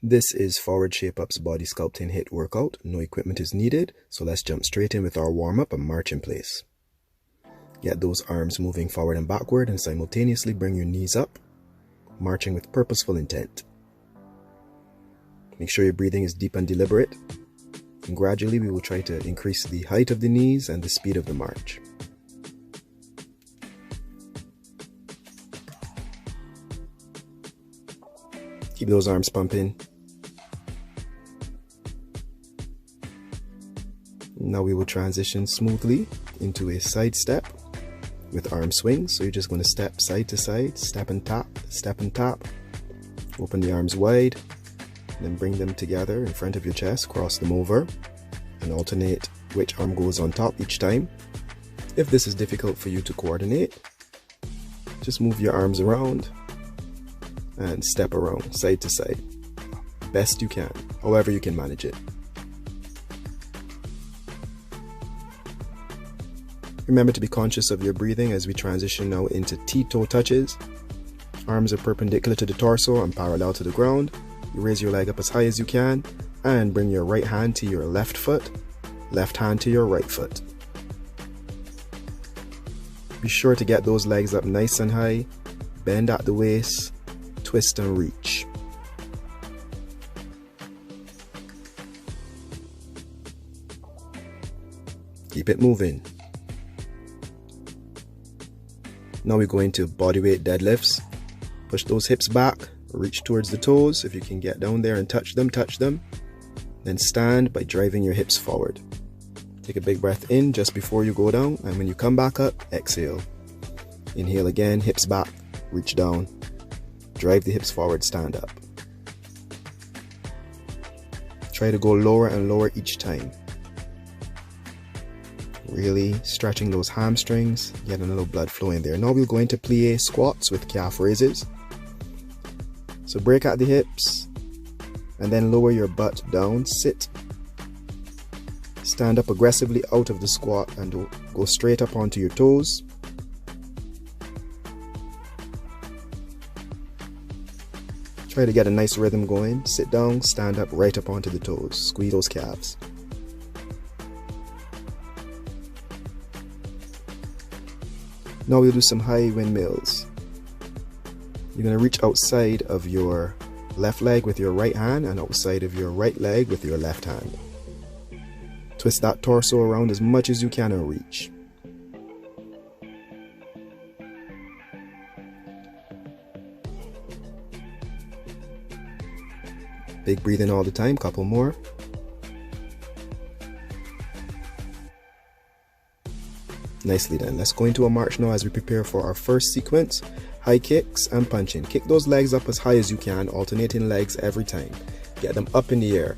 This is Forward ShapeUp's body sculpting HIIT workout. No equipment is needed, so let's jump straight in with our warm-up and march in place. Get those arms moving forward and backward and simultaneously bring your knees up, marching with purposeful intent. Make sure your breathing is deep and deliberate, and gradually we will try to increase the height of the knees and the speed of the march. Keep those arms pumping. Now we will transition smoothly into a side step with arm swings. So you're just going to step side to side, step and tap, step and tap. Open the arms wide, then bring them together in front of your chest, cross them over, and alternate which arm goes on top each time. If this is difficult for you to coordinate, just move your arms around and step around side to side best you can, however you can manage it. Remember to be conscious of your breathing as we transition now into T-toe touches. Arms are perpendicular to the torso and parallel to the ground. You raise your leg up as high as you can and bring your right hand to your left foot, left hand to your right foot. Be sure to get those legs up nice and high, bend at the waist, twist and reach. Keep it moving. Now we go into bodyweight deadlifts. Push those hips back, reach towards the toes. If you can get down there and touch them, touch them. Then stand by driving your hips forward. Take a big breath in just before you go down, and when you come back up, exhale. Inhale again, hips back, reach down. Drive the hips forward, stand up. Try to go lower and lower each time. Really stretching those hamstrings, getting a little blood flow in there. Now we'll go into plie squats with calf raises. So break at the hips and then lower your butt down, sit. Stand up aggressively out of the squat and go straight up onto your toes. Try to get a nice rhythm going. Sit down, stand up right up onto the toes. Squeeze those calves. Now we'll do some high windmills. You're going to reach outside of your left leg with your right hand and outside of your right leg with your left hand. Twist that torso around as much as you can and reach. Big breathing all the time, couple more. Nicely done. Let's go into a march now as we prepare for our first sequence. High kicks and punching. Kick those legs up as high as you can, alternating legs every time. Get them up in the air.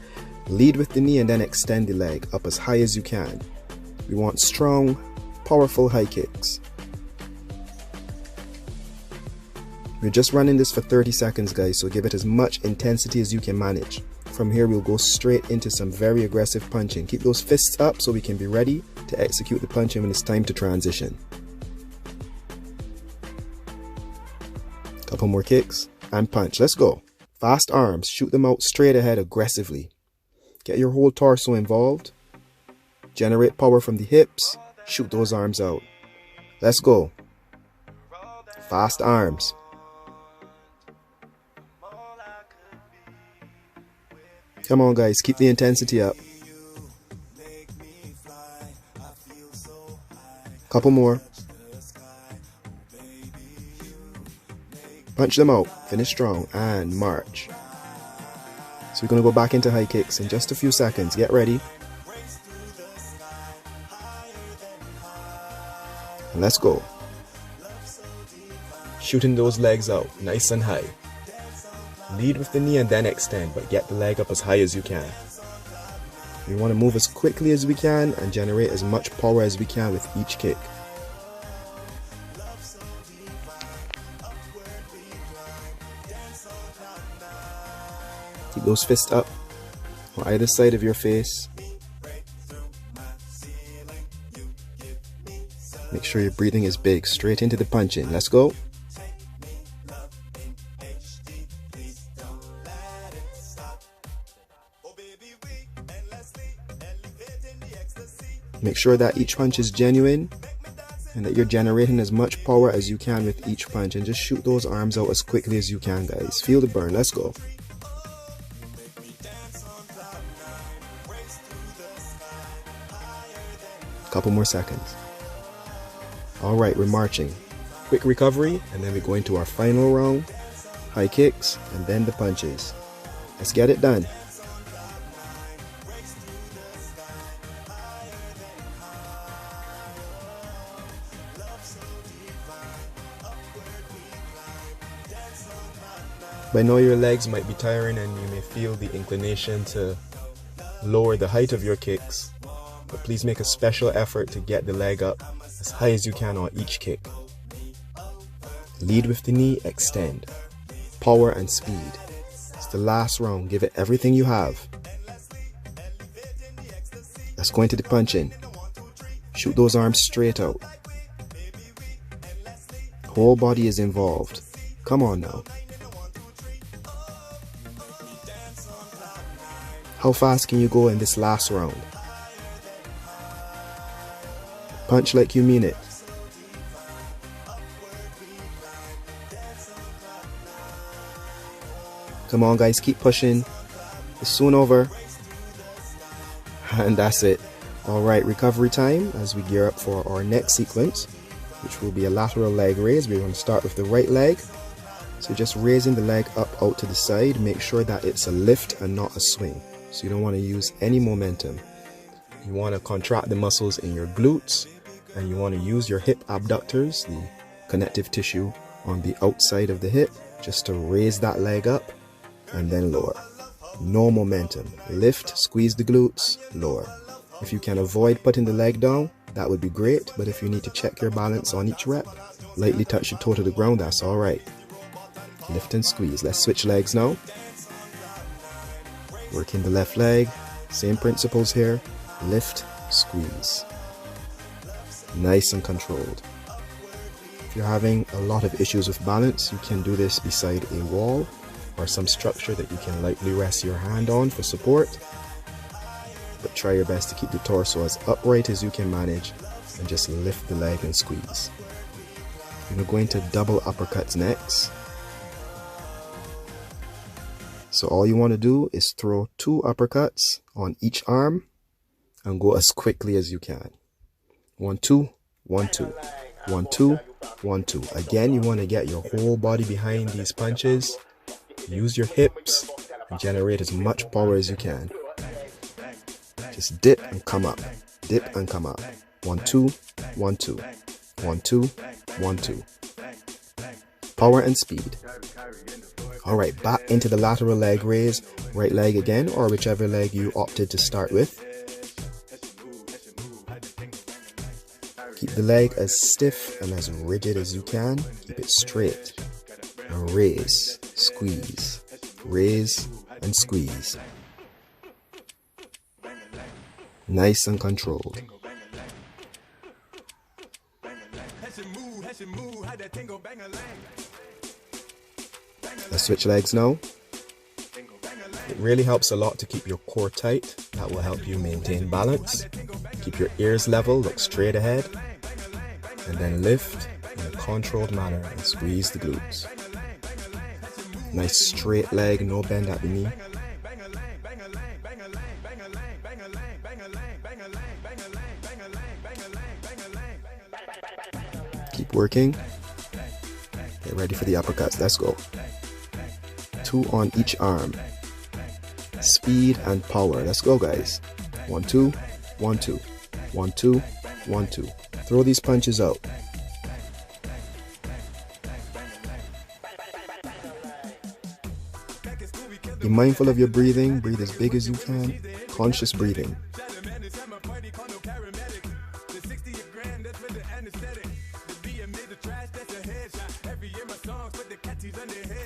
Lead with the knee and then extend the leg up as high as you can. We want strong, powerful high kicks. We're just running this for 30 seconds, guys, so give it as much intensity as you can manage. From here, we'll go straight into some very aggressive punching. Keep those fists up so we can be ready to execute the punching when it's time to transition. Couple more kicks and punch. Let's go. Fast arms. Shoot them out straight ahead aggressively. Get your whole torso involved. Generate power from the hips. Shoot those arms out. Let's go. Fast arms. Come on, guys. Keep the intensity up. Couple more. Punch them out. Finish strong and march. So we're going to go back into high kicks in just a few seconds. Get ready. And let's go. Shooting those legs out nice and high. Lead with the knee and then extend, but get the leg up as high as you can. We want to move as quickly as we can and generate as much power as we can with each kick. Keep those fists up on either side of your face. Make sure your breathing is big, straight into the punching. Let's go. Make sure that each punch is genuine and that you're generating as much power as you can with each punch, and just shoot those arms out as quickly as you can, guys. Feel the burn. Let's go. Couple more seconds. All right, we're marching. Quick recovery, and then we go into our final round. High kicks, and then the punches. Let's get it done. By now your legs might be tiring and you may feel the inclination to lower the height of your kicks, but please make a special effort to get the leg up as high as you can on each kick. Lead with the knee, extend. Power and speed. It's the last round, give it everything you have. Let's go into the punching. Shoot those arms straight out. Whole body is involved. Come on now. How fast can you go in this last round? Punch like you mean it. Come on guys, keep pushing. It's soon over. And that's it. Alright, recovery time as we gear up for our next sequence, which will be a lateral leg raise. We're going to start with the right leg. So just raising the leg up out to the side. Make sure that it's a lift and not a swing. So you don't want to use any momentum. You want to contract the muscles in your glutes, and you want to use your hip abductors, the connective tissue on the outside of the hip, just to raise that leg up and then lower. No momentum. Lift, squeeze the glutes, lower. If you can avoid putting the leg down, that would be great, but if you need to check your balance on each rep, lightly touch your toe to the ground, that's alright. Lift and squeeze. Let's switch legs now. Working the left leg, same principles here. Lift, squeeze. Nice and controlled. If you're having a lot of issues with balance, you can do this beside a wall or some structure that you can lightly rest your hand on for support. But try your best to keep the torso as upright as you can manage and just lift the leg and squeeze. We're going to go into double uppercuts next. So all you want to do is throw 2 uppercuts on each arm and go as quickly as you can. 1, 2, 1, 2, 1, 2, 1, 2. Again, you want to get your whole body behind these punches. Use your hips and generate as much power as you can. Just dip and come up. Dip and come up. 1, 2, 1, 2, 1, 2, 1, 2. Power and speed. Alright, back into the lateral leg raise. Right leg again, or whichever leg you opted to start with. Keep the leg as stiff and as rigid as you can. Keep it straight. And raise, squeeze, raise and squeeze. Nice and controlled. Let's switch legs now. It really helps a lot to keep your core tight. That will help you maintain balance. Keep your ears level, look straight ahead. And then lift in a controlled manner and squeeze the glutes. Nice straight leg, no bend at the knee. Keep working. Get ready for the uppercuts. Let's go. 2 on each arm. Speed and power. Let's go, guys. 1, 2, 1, 2, 1, 2, 1, 2. Throw these punches out. Be mindful of your breathing. Breathe as big as you can. Conscious breathing.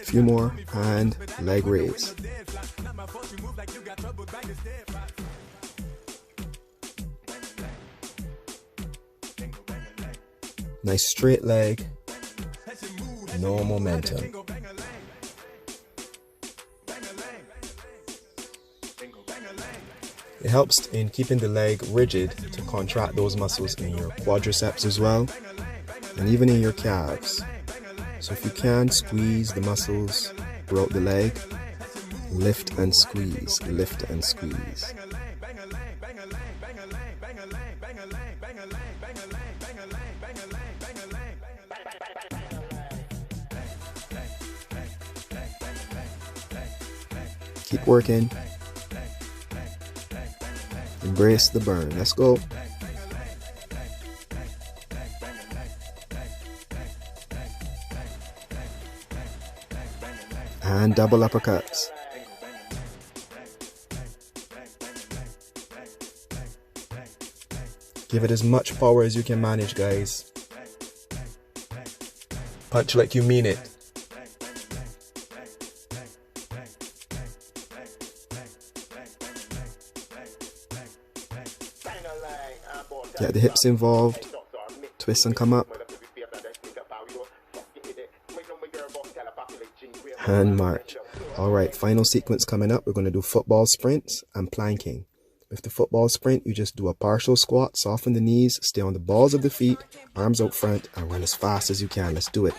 Few more, and leg raise. Nice straight leg, no momentum. It helps in keeping the leg rigid to contract those muscles in your quadriceps as well, and even in your calves. So if you can, squeeze the muscles throughout the leg, lift and squeeze, lift and squeeze. Keep working. Embrace the burn. Let's go. And double uppercuts. Give it as much power as you can manage, guys. Punch like you mean it. Get the hips involved. Twist and come up. And march. Alright, final sequence coming up. We're going to do football sprints and planking. With the football sprint, you just do a partial squat, soften the knees, stay on the balls of the feet, arms out front, and run as fast as you can. Let's do it.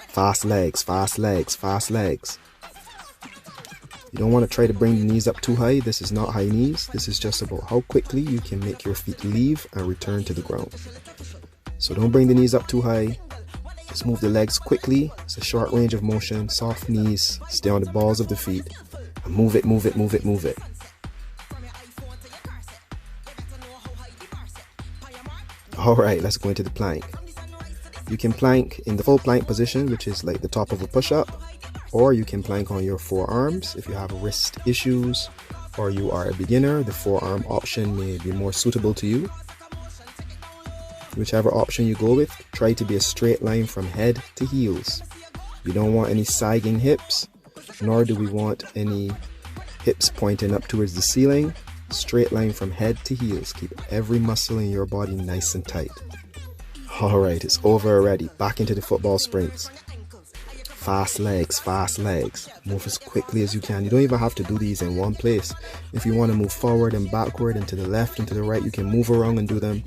Fast legs, fast legs, fast legs. You don't want to try to bring the knees up too high. This is not high knees. This is just about how quickly you can make your feet leave and return to the ground. So don't bring the knees up too high. Just move the legs quickly. It's a short range of motion, soft knees, stay on the balls of the feet, and move it, move it, move it, move it. Alright, let's go into the plank. You can plank in the full plank position, which is like the top of a push-up, or you can plank on your forearms if you have wrist issues or you are a beginner. The forearm option may be more suitable to you. Whichever option you go with, try to be a straight line from head to heels. We don't want any sagging hips, nor do we want any hips pointing up towards the ceiling. Straight line from head to heels. Keep every muscle in your body nice and tight. Alright, it's over already. Back into the football sprints. Fast legs, fast legs. Move as quickly as you can. You don't even have to do these in one place. If you want to move forward and backward and to the left and to the right, you can move around and do them.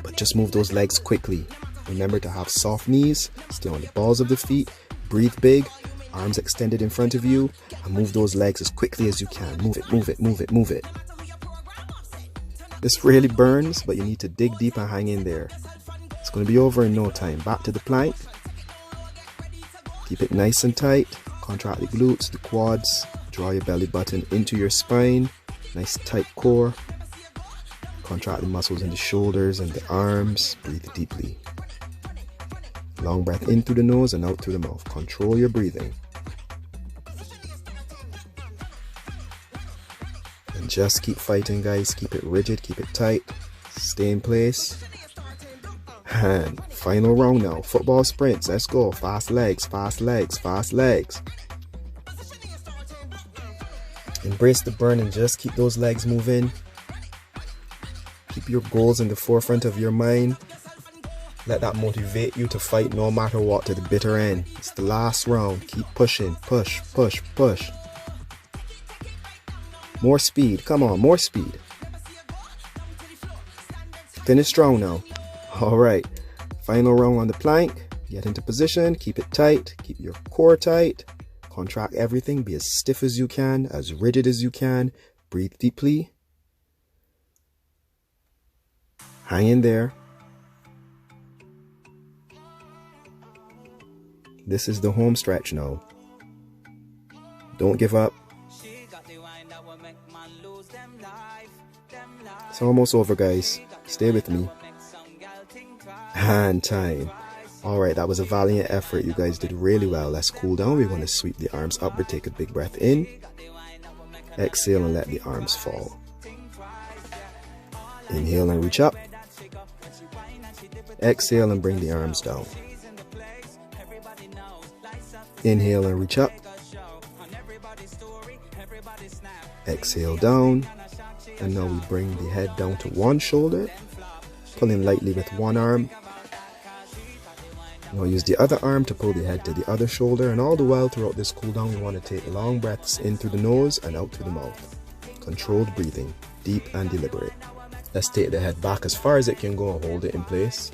But just move those legs quickly. Remember to have soft knees, stay on the balls of the feet, breathe big, arms extended in front of you, and move those legs as quickly as you can. Move it, move it, move it, move it. This really burns, but you need to dig deep and hang in there. It's going to be over in no time. Back to the plank. Keep it nice and tight. Contract the glutes, the quads. Draw your belly button into your spine. Nice tight core. Contract the muscles in the shoulders and the arms. Breathe deeply. Long breath in through the nose and out through the mouth. Control your breathing. And just keep fighting, guys. Keep it rigid, keep it tight. Stay in place. And final round now. Football sprints. Let's go. Fast legs, fast legs, fast legs. Embrace the burn and just keep those legs moving. Keep your goals in the forefront of your mind. Let that motivate you to fight no matter what to the bitter end. It's the last round. Keep pushing. Push, push, push. More speed. Come on, more speed. Finish strong now. Alright. Final round on the plank. Get into position. Keep it tight. Keep your core tight. Contract everything. Be as stiff as you can. As rigid as you can. Breathe deeply. Hang in there. This is the home stretch now. Don't give up. It's almost over, guys. Stay with me. And time. Alright, that was a valiant effort. You guys did really well. Let's cool down. We're going to sweep the arms upward. Take a big breath in. Exhale and let the arms fall. Inhale and reach up. Exhale and bring the arms down. Inhale and reach up. Exhale down. And now we bring the head down to one shoulder. Pulling lightly with one arm. Now use the other arm to pull the head to the other shoulder, and all the while throughout this cool down we want to take long breaths in through the nose and out through the mouth. Controlled breathing, deep and deliberate. Let's take the head back as far as it can go and hold it in place.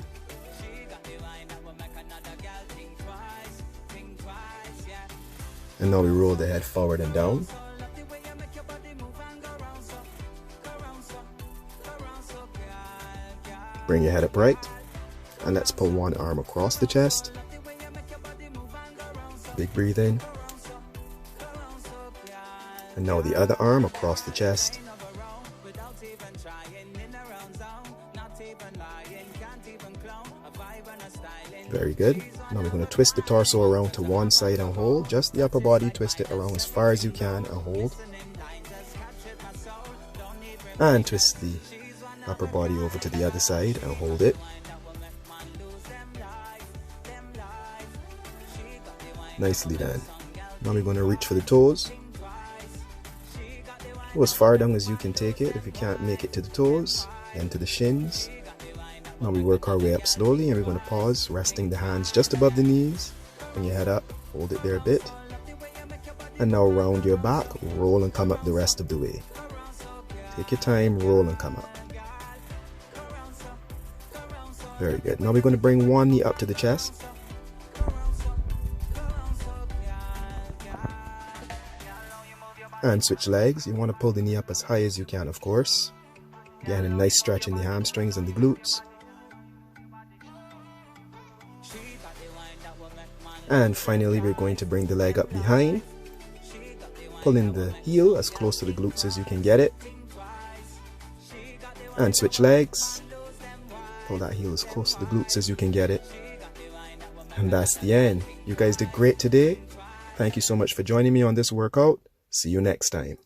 And now we roll the head forward and down. Bring your head upright. And let's pull one arm across the chest. Big breathe in. And now the other arm across the chest. Very good. Now we're going to twist the torso around to one side and hold. Just the upper body, twist it around as far as you can and hold. And twist the upper body over to the other side and hold it. Nicely done. Now we're going to reach for the toes. Go as far down as you can take it. If you can't make it to the toes, then to the shins. Now we work our way up slowly, and we're going to pause, resting the hands just above the knees. Bring your head up, hold it there a bit. And now round your back, roll and come up the rest of the way. Take your time, roll and come up. Very good. Now we're going to bring one knee up to the chest. And switch legs. You want to pull the knee up as high as you can, of course. Getting a nice stretch in the hamstrings and the glutes. And finally, we're going to bring the leg up behind. Pulling the heel as close to the glutes as you can get it. And switch legs. Pull that heel as close to the glutes as you can get it. And that's the end. You guys did great today. Thank you so much for joining me on this workout. See you next time.